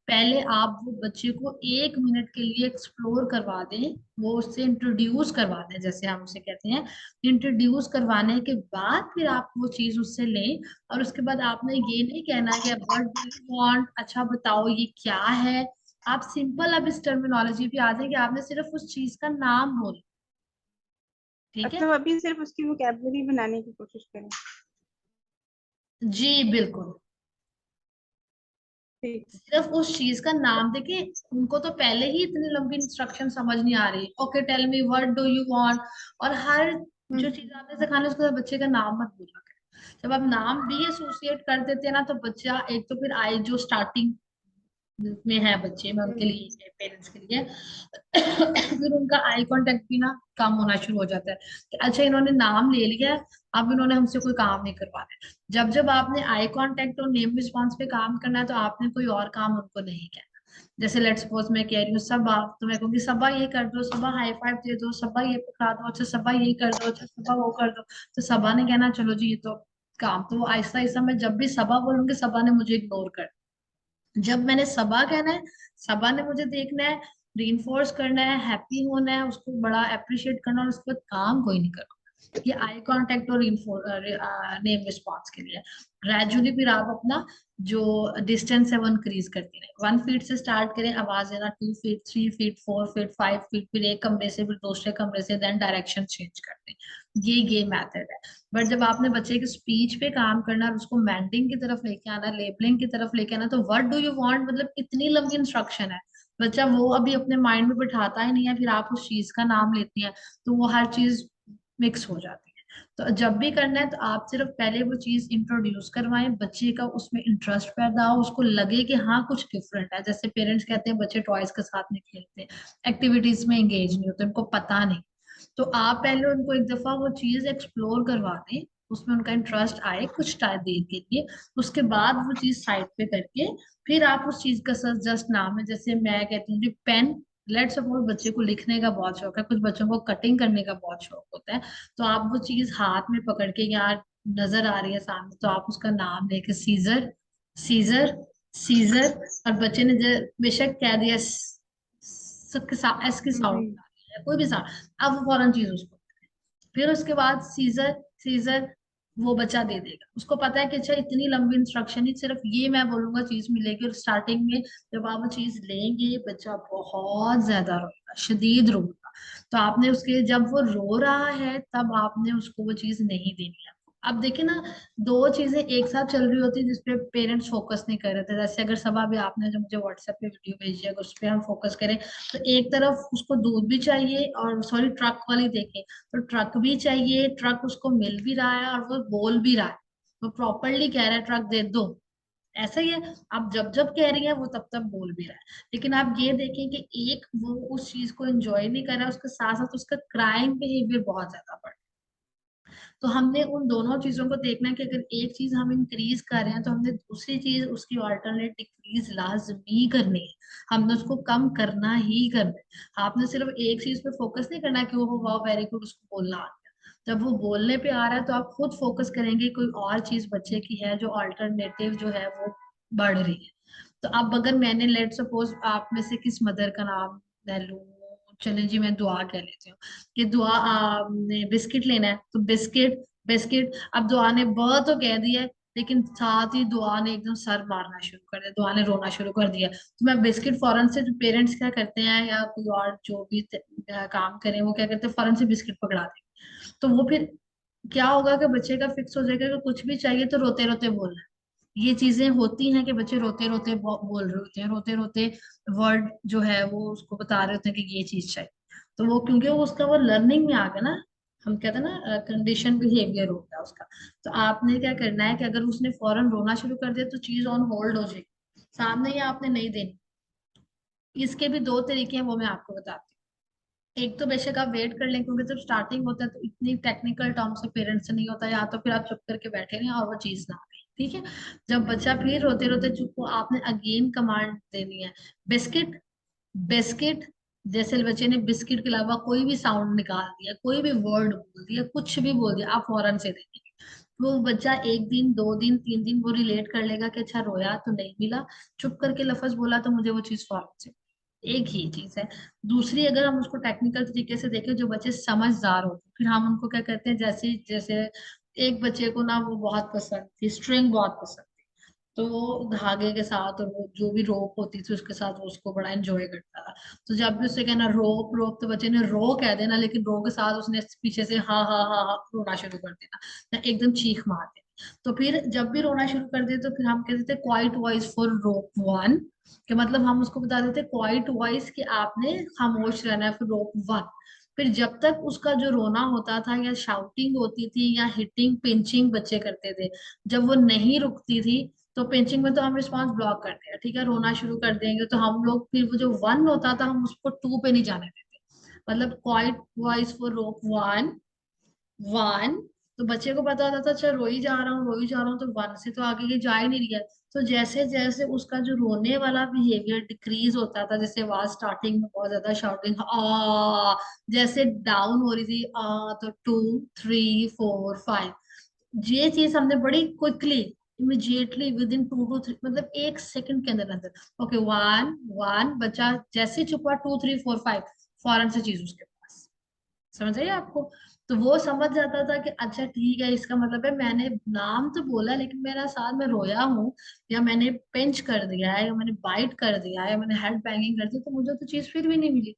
पहले आप वो बच्चे को 1 मिनट के लिए एक्सप्लोर करवा दें, वो उससे इंट्रोड्यूस करवा दें, जैसे हम उसे कहते हैं। इंट्रोड्यूस करवाने के बाद फिर आप वो चीज उससे लें, और उसके बाद आपने ये नहीं कहना कि व्हाट डू यू वांट, अच्छा बताओ ये क्या है। आप सिंपल अब इस टर्मिनोलॉजी पे आ जाए कि आपने सिर्फ उस चीज का नाम बोला, ठीक है। मतलब अभी सिर्फ उसकी वोकैबुलरी बनाने की कोशिश करें। जी बिल्कुल। ठीक। सिर्फ उस चीज का नाम देके, उनको तो पहले ही इतनी लंबी इंस्ट्रक्शन समझ नहीं आ रही, okay tell me what do you want, और हर जो चीज हम्म। आपने सिखाना है उसके साथ बच्चे का नाम मत बोला करें। जब आप नाम भी एसोसिएट कर देते हैं ना, तो बच्चा एक तो फिर आई जो स्टार्टिंग में है बच्चे में, उनके लिए, पेरेंट्स के लिए फिर उनका आई कांटेक्ट भी ना कम होना शुरू हो जाता है कि अच्छा इन्होंने नाम ले लिया है, अब इन्होंने हमसे कोई काम नहीं करवाना है। जब जब आपने आई कांटेक्ट और नेम रिस्पॉन्स पे काम करना है, तो आपने कोई और काम उनको नहीं कहना। जैसे लेट्स सपोज मैं कह रही हूँ सबा, तो मैं कहूंगी सबा ये कर दो, सबा हाई फाइव दे दो, सबा ये पकड़ा दो, अच्छा सबा ये कर दो, अच्छा सबा वो कर दो। तो सबा ने कहना चलो जी ये तो काम, तो वो आहिस्ता आहिस्ता मैं जब भी सबा बोलूंगी, सबा ने मुझे इग्नोर कर, जब मैंने सबा कहना है, सबा ने मुझे देखना है, रीइंफोर्स करना है, हैप्पी होना है, उसको बड़ा अप्रिशिएट करना, और उसके बाद काम कोई नहीं करना। ये आई कांटेक्ट और नेम रिस्पॉन्स के लिए। ग्रेजुअली फिर आप अपना जो डिस्टेंस है वो इंक्रीज करती रहे, 1 फीट से स्टार्ट करें आवाज देना, 2 फीट, 3 फीट, 4 फीट, 5 फीट, फिर एक कमरे से, फिर दूसरे कमरे से, देन डायरेक्शन चेंज करते हैं। ये मैथड है। बट जब आपने बच्चे के स्पीच पे काम करना और उसको मेंटिंग की तरफ लेके आना, लेबलिंग की तरफ लेके आना, तो व्हाट डू यू वांट मतलब इतनी लंबी इंस्ट्रक्शन है, बच्चा वो अभी अपने माइंड में बिठाता ही नहीं है, फिर आप उस चीज का नाम लेती हैं, तो वो हर चीज मिक्स हो जाती है। तो जब भी करना है, तो आप सिर्फ पहले वो चीज इंट्रोड्यूस करवाएं, बच्चे का उसमें इंटरेस्ट पैदा हो, उसको लगे कि हाँ कुछ डिफरेंट है। जैसे पेरेंट्स कहते हैं बच्चे टॉयज के साथ नहीं खेलते, एक्टिविटीज में एंगेज नहीं होते, उनको पता नहीं, तो आप पहले उनको एक दफा वो चीज एक्सप्लोर करवा दें, उसमें उनका इंटरेस्ट आए कुछ टाइम देर के लिए, उसके बाद वो चीज साइड पे करके, फिर आप उस चीज का जस्ट नाम है, जैसे मैं कहती हूँ पेन। लेट सपोज बच्चे को लिखने का बहुत शौक है, कुछ बच्चों को कटिंग करने का बहुत शौक होता है, तो आप वो चीज हाथ में पकड़ के, यार नजर आ रही है सामने, तो आप उसका नाम लेके सीजर, सीजर, सीजर, और बच्चे ने बेशक कह दिया एस की जी। साउंड, कोई भी साउंड, अब वो फौरन चीज उसको, फिर उसके बाद सीजर, सीजर, वो बच्चा दे देगा, उसको पता है कि अच्छा इतनी लंबी इंस्ट्रक्शन ही सिर्फ ये मैं बोलूंगा चीज मिलेगी। और स्टार्टिंग में जब आप वो चीज लेंगे, बच्चा बहुत ज्यादा रोएगा, शदीद रोएगा, तो आपने उसके, जब वो रो रहा है तब आपने उसको वो चीज नहीं देनी है। अब देखिए ना, दो चीजें एक साथ चल रही होती है जिसपे पेरेंट्स फोकस नहीं कर रहे थे। जैसे अगर सब अभी आपने जो मुझे व्हाट्सएप पे वीडियो भेजी है, अगर उस पर हम फोकस करें, तो एक तरफ उसको दूध भी चाहिए, और सॉरी ट्रक वाली देखें, तो ट्रक भी चाहिए, ट्रक उसको मिल भी रहा है, और वो बोल भी रहा है, वो प्रॉपरली कह रहा है ट्रक दे दो, ऐसा ही है। आप जब जब कह रही है वो तब तब बोल भी रहा है, लेकिन आप ये देखें कि एक वो उस चीज को एंजॉय नहीं कर रहा है, उसके साथ साथ उसका क्राइम बिहेवियर बहुत ज्यादा बढ़ रहा है। तो हमने उन दोनों चीजों को देखना है कि अगर एक चीज हम इंक्रीज कर रहे हैं तो हमने दूसरी चीज उसकी ऑल्टरनेट डिक्रीज लाजमी करनी है, हमने उसको कम करना ही करना है। आपने सिर्फ एक चीज पे फोकस नहीं करना कि वो वाह वेरी गुड उसको बोलना आ गया। जब वो बोलने पे आ रहा है तो आप खुद फोकस करेंगे कोई और चीज बच्चे की है जो अल्टरनेटिव जो है वो बढ़ रही है। तो अब अगर मैंने लेट सपोज आप में से किस मदर का नाम ले लूं, चले जी मैं दुआ कह लेती हूँ कि दुआ ने बिस्किट लेना है तो बिस्किट बिस्किट। अब दुआ ने ब तो कह दिया है लेकिन साथ ही दुआ ने एकदम सर मारना शुरू कर दिया, दुआ ने रोना शुरू कर दिया, तो मैं बिस्किट फौरन से, जो पेरेंट्स क्या करते हैं या कोई और जो भी काम करें वो क्या करते हैं फौरन से बिस्किट पकड़ा देंगे। तो वो फिर क्या होगा कि बच्चे का फिक्स हो जाएगा कि कुछ भी चाहिए तो रोते रोते बोलना है। ये चीजें होती हैं कि बच्चे रोते रोते बोल रहे होते हैं, रोते रोते वर्ड जो है वो उसको बता रहे होते हैं कि ये चीज चाहिए। तो वो क्योंकि वो उसका वो लर्निंग में आ गया ना, हम कहते हैं ना कंडीशन बिहेवियर होता है उसका। तो आपने क्या करना है कि अगर उसने फौरन रोना शुरू कर दिया तो चीज ऑन होल्ड हो जाएगी, सामने ही आपने नहीं देनी। इसके भी दो तरीके हैं, वो मैं आपको बताती हूँ। एक तो बेशक आप वेट कर लें क्योंकि जब स्टार्टिंग होता है तो इतनी टेक्निकल टर्म से पेरेंट्स से नहीं होता, या तो फिर आप चुप करके बैठे रहें और वो चीज ना आए, ठीक है। जब बच्चा फिर रोते रोते चुप हो आपने अगेन कमांड देनी है, बिस्किट बिस्किट। जैसे बच्चे ने बिस्किट के अलावा कोई भी साउंड निकाल दिया, कोई भी वर्ड बोल दिया, कुछ भी बोल दिया, आप फौरन से देंगे। वो बच्चा एक दिन, दो दिन, तीन दिन वो रिलेट कर लेगा कि अच्छा रोया तो नहीं मिला, चुप करके लफज बोला तो मुझे वो चीज फौरन से। एक ही चीज है। दूसरी अगर हम उसको टेक्निकल तरीके से देखें, जो बच्चे समझदार होते हैं फिर हम उनको क्या करते हैं, जैसे जैसे एक बच्चे को ना वो बहुत पसंद थी, स्ट्रिंग बहुत पसंद, तो वो धागे के साथ और वो जो भी रोप होती थी उसके साथ वो उसको बड़ा एंजॉय करता था। तो जब भी उससे कहना रोप रोप तो बच्चे ने रो कह देना, लेकिन रो के साथ उसने पीछे से हाँ हाँ हाँ हाँ रोना शुरू कर देना, या एकदम चीख मार देना। तो फिर जब भी रोना शुरू कर दे तो फिर हम कहते थे quite voice for rope one, कि मतलब हम उसको बता देते क्वाइट वॉइस कि आपने खामोश रहना है फिर रोप वन। फिर जब तक उसका जो रोना होता था या शाउटिंग होती थी या हिटिंग पिंचिंग बच्चे करते थे, जब वो नहीं रुकती थी तो पिंचिंग में तो हम रिस्पॉन्स ब्लॉक करते हैं, ठीक है, रोना शुरू कर देंगे तो हम लोग फिर वो जो वन होता था हम उसको टू पे नहीं जाने देते। मतलब quite voice for rope one one. तो बच्चे को पता होता था अच्छा रोई जा रहा हूँ रोई जा रहा हूँ, तो वन से तो आगे ये जा ही नहीं रहा। तो जैसे जैसे उसका जो रोने वाला बिहेवियर डिक्रीज होता था, जैसे आवाज स्टार्टिंग में बहुत ज्यादा शाउटिंग आ, जैसे डाउन हो रही थी आ, तो टू थ्री फोर फाइव, ये चीज हमने बड़ी quickly immediately within two to three, मतलब एक सेकंड के अंदर अंदर ओके वन वन, बच्चा जैसे चुप हुआ टू थ्री फोर फाइव, फौरन से चीज उसके पास। समझ आइए आपको। तो वो समझ जाता था कि अच्छा ठीक है इसका मतलब है मैंने नाम तो बोला लेकिन मेरा साथ में रोया हूँ, या मैंने पिंच कर दिया है, या मैंने बाइट कर दिया है, या मैंने हेड बैंगिंग कर दी, तो मुझे तो चीज फिर भी नहीं मिली।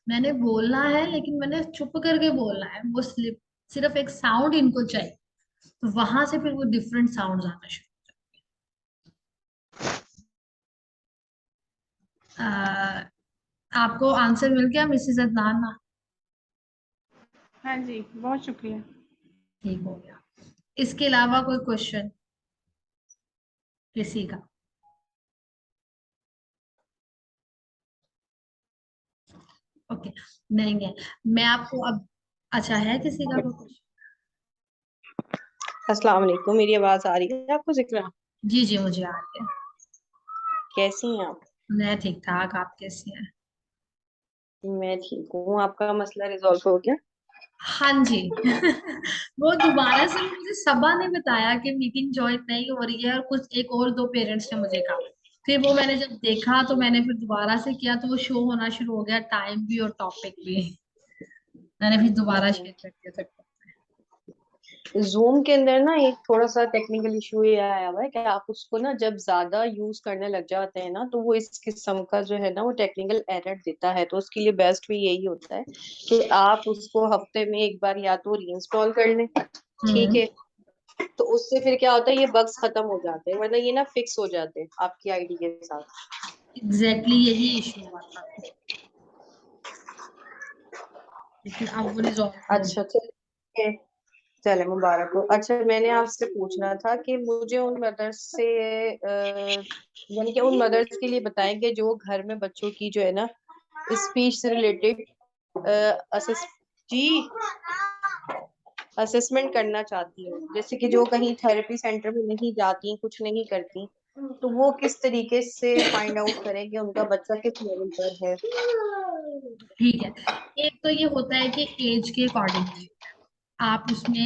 मैंने बोलना है लेकिन मैंने चुप करके बोलना है, वो सिर्फ एक साउंड इनको चाहिए। तो वहां से फिर वो डिफरेंट साउंड आना शुरू। आपको आंसर मिल गया मिसेस अदनान ना? हाँ जी, बहुत शुक्रिया। ठीक हो गया। इसके अलावा कोई क्वेश्चन किसी का? ओके, नहीं है। मैं आपको अब, अच्छा है किसी का कोई क्वेश्चन? अस्सलाम वालेकुम, मेरी आवाज आ रही है आपको जिक्रा? जी जी मुझे आ रही है। कैसी हैं आप? मैं ठीक ठाक, आप कैसी हैं? मैं ठीक हूँ। आपका मसला रिजॉल्व हो गया? हाँ जी वो दोबारा से मुझे सबा ने बताया कि मीटिंग ज्वाइन नहीं हो रही है, और कुछ एक और दो पेरेंट्स ने मुझे कहा। फिर वो मैंने जब देखा तो मैंने फिर दोबारा से किया तो वो शो होना शुरू हो गया, टाइम भी और टॉपिक भी। मैंने फिर दोबारा शेयर कर दिया था। जूम के अंदर ना एक थोड़ा सा टेक्निकल इशू ये आया हुआ है कि आप उसको ना जब ज्यादा यूज करने लग जाते हैं ना तो वो इस किस्म का जो है ना वो टेक्निकल एरर देता है। तो उसके लिए बेस्ट भी यही होता है कि आप उसको हफ्ते में एक बार या तो रीइंस्टॉल कर लें, ठीक हम्म। है। तो उससे फिर क्या होता है, ये बग्स खत्म हो जाते हैं, वरना ये ना फिक्स हो जाते हैं आपकी आईडी के साथ। एग्जैक्टली यही इशू हुआ था, लेकिन अब वो रिजॉल्व हो अच्छा गया। चलिए, चले मुबारक हो। अच्छा, मैंने आपसे पूछना था कि मुझे उन मदर्स से यानी कि उन मदर्स के लिए बताएंगे जो घर में बच्चों की जो है ना स्पीच से रिलेटेड असिस्ट जी असेसमेंट करना चाहती हूँ, जैसे कि जो कहीं थेरेपी सेंटर में नहीं जाती, कुछ नहीं करती, तो वो किस तरीके से फाइंड आउट करें कि उनका बच्चा किस लेवल पर है। ठीक है। एक तो ये होता है कि एज के अकॉर्डिंगली आप उसमें ये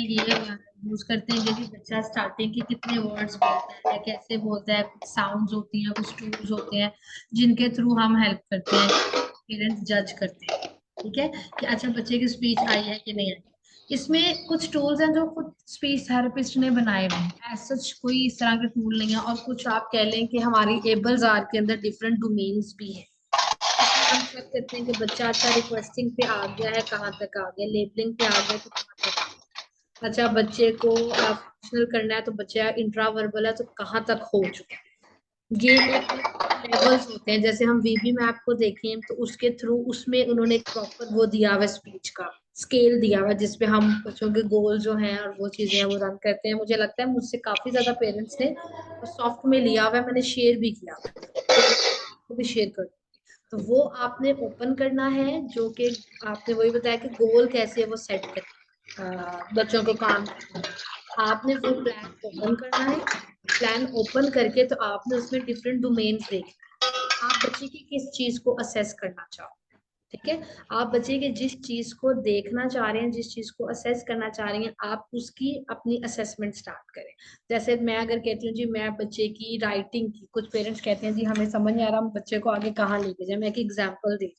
यूज करते हैं कि बच्चा स्टार्टिंग के कितने वर्ड्स बोलता है, कैसे बोलता है, कुछ साउंड्स होती हैं, कुछ टूल्स होते हैं जिनके थ्रू हम हेल्प करते हैं, पेरेंट्स जज करते हैं। ठीक है कि अच्छा बच्चे की स्पीच आई है कि नहीं आई। इसमें कुछ टूल्स हैं जो खुद स्पीच थेरेपिस्ट ने बनाए हुए हैं, ऐसा कोई इस तरह के टूल नहीं है। और कुछ आप कह लें कि हमारी एबल्स आर के अंदर डिफरेंट डोमेन्स भी हैं। इसमें हम चेक करते हैं कि बच्चा अच्छा रिक्वेस्टिंग पे आ गया है, कहाँ तक आ गया, लेबलिंग पे आ गया तो कहाँ तक आ गया। अच्छा बच्चे को फंक्शनल करना है तो बच्चा इंट्रा वर्बल है तो कहाँ तक हो चुका है। ये एक लेवल्स होते हैं। जैसे हम वीबी मैप को देखें तो उसके थ्रू उसमें उन्होंने एक प्रॉपर वो दिया हुआ स्पीच का स्केल दिया हुआ जिसपे हम बच्चों के गोल जो हैं और वो चीजें हैं वो रन करते हैं। मुझे लगता है मुझसे काफी ज्यादा पेरेंट्स ने सॉफ्ट में लिया हुआ है, मैंने शेयर भी किया हुआ है, तो वो मैं आपको भी शेयर कर। तो वो आपने ओपन करना है, जो कि आपने वही बताया कि गोल कैसे वो सेट करना बच्चों को काम करना है। आपने वो प्लान ओपन करना है। प्लान ओपन करके तो आपने उसमें डिफरेंट डोमेन्स देखना है। आप बच्चे की किस चीज को असेस करना चाहो। ठीक है। आप बच्चे के जिस चीज को देखना चाह रहे हैं, जिस चीज को असेस करना चाह रहे हैं, आप उसकी अपनी असेसमेंट स्टार्ट करें। जैसे मैं अगर कहती हूँ जी मैं बच्चे की राइटिंग की, कुछ पेरेंट्स कहते हैं जी हमें समझ नहीं आ रहा हम बच्चे को आगे कहाँ लेके जाए। मैं एक एग्जाम्पल दी,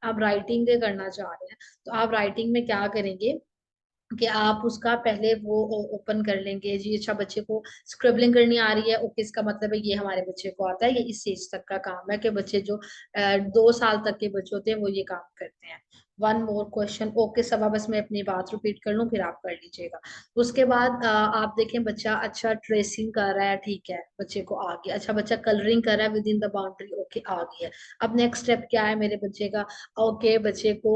आप राइटिंग के करना चाह रहे हैं तो आप राइटिंग में क्या करेंगे कि आप उसका पहले वो ओपन कर लेंगे जी। अच्छा बच्चे को स्क्रिबलिंग करनी आ रही है, ओके इसका मतलब है ये हमारे बच्चे को आता है, ये इस एज तक का काम है। कि बच्चे जो 2 साल तक के बच्चे होते हैं वो ये काम करते हैं। वन मोर क्वेश्चन, ओके सब बस मैं अपनी बात रिपीट कर लूं फिर आप कर लीजिएगा। उसके बाद आप देखें बच्चा अच्छा ट्रेसिंग कर रहा है, ठीक है बच्चे को आ गया। अच्छा बच्चा कलरिंग कर रहा है with in the boundary, okay आ गया। अब नेक्स्ट स्टेप क्या है मेरे बच्चे का, ओके बच्चे को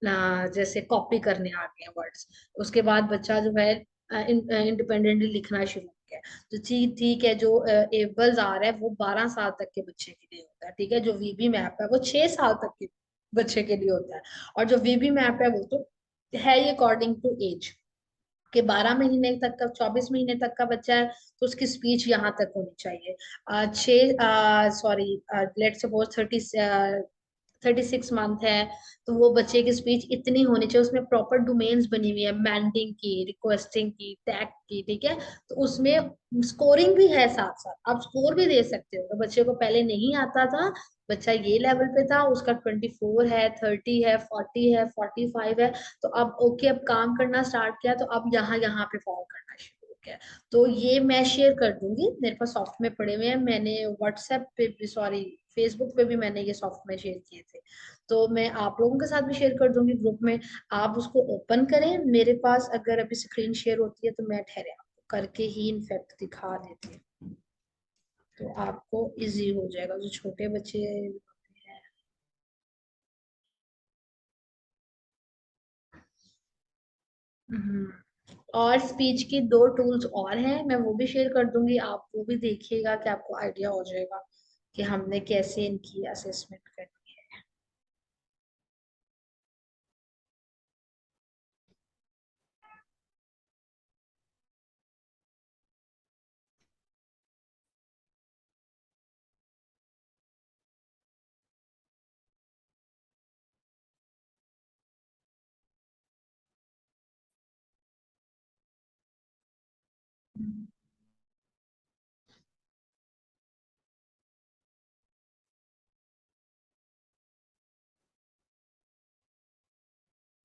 जैसे कॉपी करने आ गए वर्ड्स। उसके बाद बच्चा जो है इंडिपेंडेंटली लिखना शुरू किया। तो ठीक ठीक है, जो एबल्स आ रहा है वो 12 साल तक के बच्चे के लिए होता है। ठीक है, जो वीबी मैप है वो 6 साल तक के बच्चे के लिए होता है। और जो वीबी मैप है वो तो है ही अकॉर्डिंग टू एज, कि 12 महीने तक का 24 महीने तक का बच्चा है तो उसकी स्पीच यहाँ तक होनी चाहिए। 36 मंथ है तो वो बच्चे की स्पीच इतनी होनी चाहिए। उसमें प्रॉपर डोमेन्स बनी हुई है, मैंडिंग की, रिक्वेस्टिंग की, टैग की। ठीक है, तो उसमें स्कोरिंग भी है, साथ साथ आप स्कोर भी दे सकते हो। तो बच्चे को पहले नहीं आता था, बच्चा ये लेवल पे था, उसका 24 है, 30 है, 40 है, 45 है, तो अब ओके अब काम करना स्टार्ट किया तो अब यहाँ यहाँ पे फॉलो करना शुरू हो गया। तो ये मैं शेयर कर दूंगी, मेरे पास सॉफ्ट में पड़े हुए हैं, मैंने व्हाट्सएप पे भी, सॉरी फेसबुक पे भी मैंने ये सॉफ्ट में शेयर किए थे। तो मैं आप लोगों के साथ भी शेयर कर दूंगी ग्रुप में। आप उसको ओपन करें। मेरे पास अगर अभी स्क्रीन शेयर होती है तो मैं ठहरे आपको करके ही इनफैक्ट दिखा देती हूँ, तो आपको इजी हो जाएगा जो छोटे बच्चे हैं। और स्पीच की 2 टूल्स और हैं, मैं वो भी शेयर कर दूंगी, आप वो भी देखिएगा कि आपको आइडिया हो जाएगा कि हमने कैसे इनकी असेसमेंट करनी है।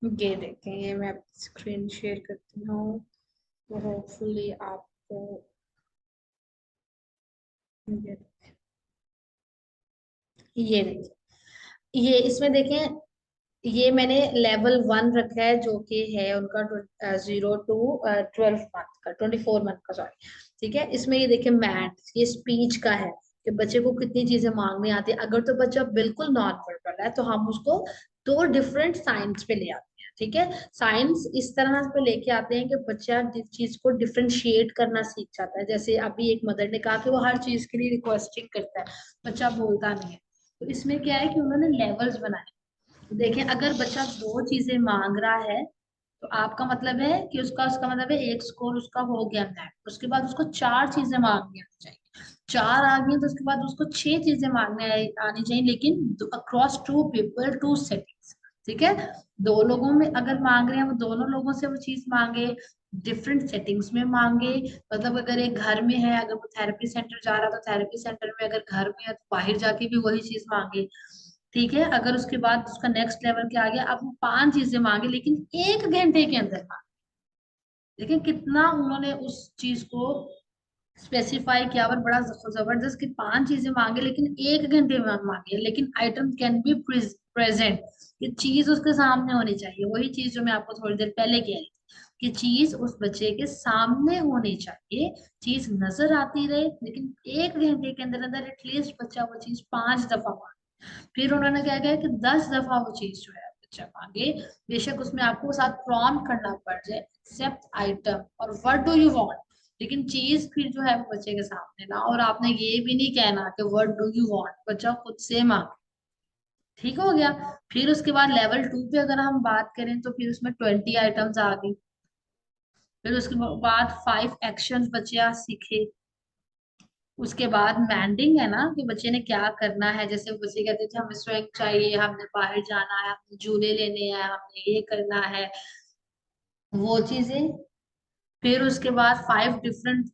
ये देखें, ये मैं स्क्रीन शेयर करती हूँ तो होपफुली आपको ये देखिए, ये इसमें देखें, ये मैंने लेवल 1 रखा है जो कि है उनका 0 to 12 मंथ का, 24 मंथ का सॉरी। ठीक है, इसमें ये देखिए मैथ, ये स्पीच का है कि बच्चे को कितनी चीजें मांगनी आती है। अगर तो बच्चा बिल्कुल नॉन वर्बल है तो हम उसको 2 डिफरेंट साइंस पे ले आते हैं। ठीक है, साइंस इस तरह पे लेके आते हैं कि बच्चा जिस चीज को डिफरेंशिएट करना सीख जाता है। जैसे अभी एक मदर ने कहा कि वो हर चीज के लिए रिक्वेस्टिंग करता है, बच्चा बोलता नहीं है। तो इसमें क्या है कि उन्होंने लेवल्स बनाए। देखें अगर बच्चा 2 चीजें मांग रहा है तो आपका मतलब है कि उसका उसका मतलब है एक स्कोर उसका हो गया मैथ, उसके बाद उसको 4 चीजें मांगनी आनी चाहिए। 4 आ गई तो उसके बाद उसको 6 चीजें मांगने आनी चाहिए, लेकिन अक्रॉस 2 पीपल 2 सेटिंग्स। ठीक है, 2 लोगों में अगर मांग रहे हैं, वो दोनों लोगों से वो चीज मांगे, डिफरेंट सेटिंग्स में मांगे। मतलब अगर एक घर में है, अगर वो थेरेपी सेंटर जा रहा है तो थेरेपी सेंटर में, अगर घर में है तो बाहर जाके भी वही चीज मांगे। ठीक है, अगर उसके बाद उसका नेक्स्ट लेवल क्या आ गया, अब वो 5 चीजें मांगे लेकिन 1 घंटे के अंदर मांगे। लेकिन कितना उन्होंने उस चीज को स्पेसिफाई किया, और बड़ा जबरदस्त कि 5 चीजें मांगे लेकिन 1 घंटे में मांगे, लेकिन आइटम कैन बी प्रेजेंट। ये चीज उसके सामने होनी चाहिए, वही चीज जो मैं आपको थोड़ी देर पहले कह रही थी कि चीज उस बच्चे के सामने होनी चाहिए। चीज नजर आती रहे, लेकिन 1 घंटे के अंदर अंदर एटलीस्ट बच्चा वो चीज 5 दफा मांगे। फिर उन्होंने क्या किया कि 10 दफा वो चीज जो है बच्चा मांगे। बेशक उसमें आपको साथ प्रॉम्प्ट करना पड़ जाए, एक्सेप्ट आइटम और व्हाट डू यू वांट, लेकिन चीज फिर जो है वो बच्चे के सामने ना। और आपने ये भी नहीं कहना कि व्हाट डू यू वांट, बच्चा खुद से मांगे। ठीक हो गया। फिर उसके बाद लेवल 2 पे अगर हम बात करें तो फिर उसमें 20 आइटम्स आ गई। फिर उसके बाद 5 एक्शन बच्चे आज सीखे। उसके बाद मैंडिंग है ना, कि बच्चे ने क्या करना है। जैसे वो बच्चे कहते थे हमें स्विंग चाहिए, हमने बाहर जाना है, हमने झूले लेने हैं, हमने ये करना है, वो चीजें। फिर उसके बाद 5 डिफरेंट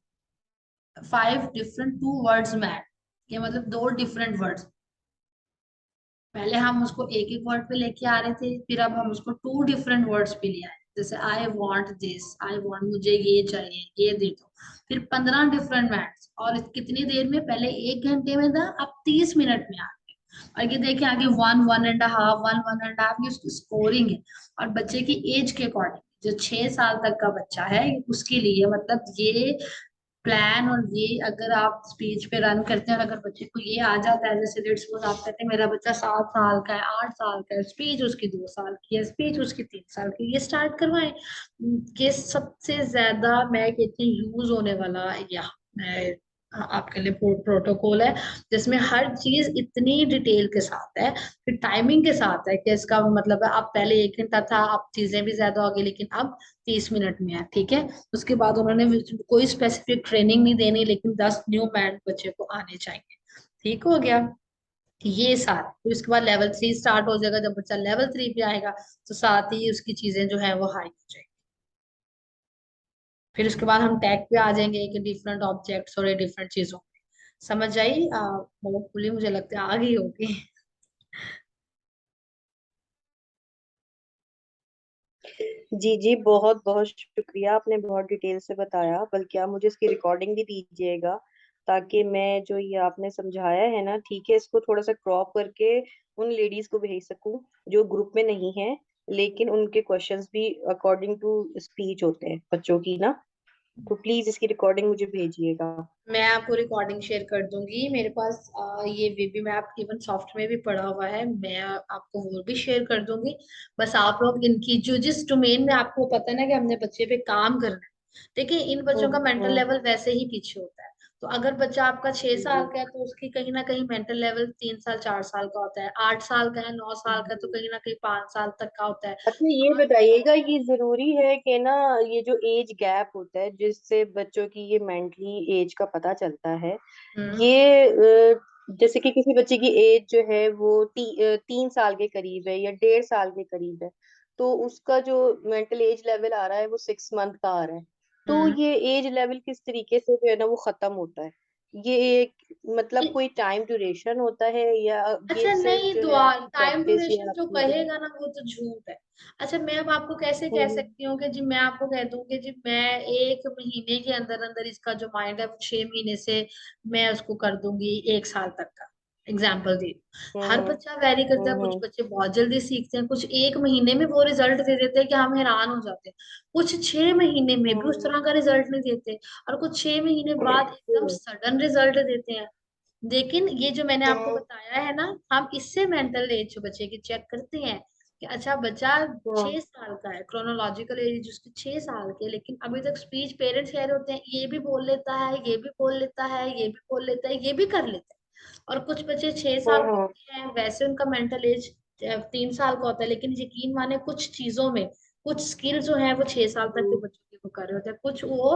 2 वर्ड्स मैच, ये मतलब 2 डिफरेंट वर्ड्स। पहले हम उसको एक एक वर्ड पे लेके आ रहे थे, फिर अब हम उसको 2 डिफरेंट वर्ड्स पे ले आए। जैसे I want this, I want, मुझे ये चाहिए, ये दे दो। फिर 15 डिफरेंट मैथ्स, और कितनी देर में, पहले 1 घंटे में था, अब 30 मिनट में आ गए। और ये देखिए आगे 1, 1.5, 1, 1.5, ये उसकी स्कोरिंग है। और बच्चे की एज के अकॉर्डिंग, जो 6 साल तक का बच्चा है उसके लिए, मतलब ये प्लान, और ये अगर आप स्पीच पे रन करते हैं और अगर बच्चे को ये आ जाता है, जैसे लेट्स सपोज आप कहते हैं मेरा बच्चा 7 साल का है, 8 साल का है, स्पीच उसकी 2 साल की है, स्पीच उसकी 3 साल की, ये स्टार्ट करवाएं। ये सबसे ज्यादा मैं कहती हूँ यूज होने वाला या मैं आपके लिए प्रोटोकॉल है, जिसमें हर चीज इतनी डिटेल के साथ है, फिर टाइमिंग के साथ है, कि इसका मतलब है अब पहले 1 घंटा था, अब चीजें भी ज्यादा हो गई, लेकिन अब 30 मिनट में है। ठीक है, उसके बाद उन्होंने कोई स्पेसिफिक ट्रेनिंग नहीं देनी, लेकिन 10 न्यू बैंड बच्चे को आने चाहिए। ठीक हो गया ये सारा। फिर उसके बाद लेवल 3 स्टार्ट हो जाएगा, जब बच्चा लेवल 3 पे आएगा तो साथ ही उसकी चीजें जो है वो हाई हो जाएगी। फिर उसके बाद हम टैग पे आ जाएंगे कि डिफरेंट ऑब्जेक्ट्स और डिफरेंट चीजों में। समझ आई होपफुली, मुझे लगता है आ गई होगी। जी जी, बहुत बहुत शुक्रिया, आपने बहुत डिटेल से बताया। बल्कि आप मुझे इसकी रिकॉर्डिंग भी दीजिएगा, ताकि मैं जो ये आपने समझाया है ना, ठीक है, इसको थोड़ा सा क्रॉप करके उन लेडीज को भेज सकूं जो ग्रुप में नहीं है, लेकिन उनके क्वेश्चंस भी अकॉर्डिंग टू स्पीच होते हैं बच्चों की ना। तो प्लीज इसकी रिकॉर्डिंग मुझे भेजिएगा। मैं आपको रिकॉर्डिंग शेयर कर दूंगी, मेरे पास ये वीबी मैप इवन सॉफ्ट में भी पड़ा हुआ है, मैं आपको वो भी शेयर कर दूंगी। बस आप लोग इनकी जो जिस डोमेन में आपको पता है ना कि हमने बच्चे पे काम करना है, देखिए इन बच्चों का मेंटल हम्म। लेवल वैसे ही पीछे होता है। तो अगर बच्चा आपका 6 साल जी का है तो उसकी कहीं ना कहीं मेंटल लेवल 3 साल 4 साल का होता है, 8 साल का है, 9 साल का है, तो जी। कहीं ना कहीं 5 साल तक का होता है। अच्छा, ये और बताइएगा, ये जरूरी है कि ना, ये जो एज गैप होता है जिससे बच्चों की ये मेंटली एज का पता चलता है, हम्म ये जैसे कि किसी बच्चे की एज जो है वो 3 साल के करीब है या 1.5 साल के करीब है, तो उसका जो मेंटल एज लेवल आ रहा है वो 6 मंथ का आ रहा है। तो हम्म ये एज लेवल किस तरीके से जो है ना वो खत्म होता है? ये एक, मतलब कोई टाइम ड्यूरेशन होता है, या ये अच्छा सिर्फ नहीं, जो है दुआ आपकी टाइम प्रैक्टिस या ड्यूरेशन जो आपकी जो कहेगा ना वो तो झूठ है। अच्छा मैं अब आपको कैसे कह है। सकती हूँ कि जी मैं आपको कह दूं कि जी मैं 1 महीने के अंदर अंदर इसका जो माइंड है वो 6 महीने से मैं उसको कर दूंगी 1 साल तक का। एग्जाम्पल दी, हर हम्म बच्चा वैरी करता है, कुछ हम्म बच्चे बहुत जल्दी सीखते हैं, कुछ 1 महीने में वो रिजल्ट दे देते हैं कि हम हैरान हो जाते हैं, कुछ 6 महीने में भी उस हम्म तरह का रिजल्ट नहीं देते, और कुछ 6 महीने बाद एकदम हम्म सडन रिजल्ट देते हैं। लेकिन ये जो मैंने आपको हम्म बताया है ना, हम इससे मेंटल एज बच्चे की चेक करते हैं कि अच्छा बच्चा हम्म 6 साल का है, क्रोनोलॉजिकल एज उसकी 6 साल की है, लेकिन अभी तक स्पीच पेरेंट्स कह रहे होते हैं ये भी बोल लेता है, ये भी बोल लेता है, ये भी बोल लेता है, ये भी कर लेता है। और कुछ बच्चे 6 साल हम्म के हैं, वैसे उनका मेंटल एज 3 साल का होता है, लेकिन यकीन माने कुछ चीजों में कुछ स्किल जो है वो 6 साल तक के बच्चों के वो कर रहे होते हैं, कुछ वो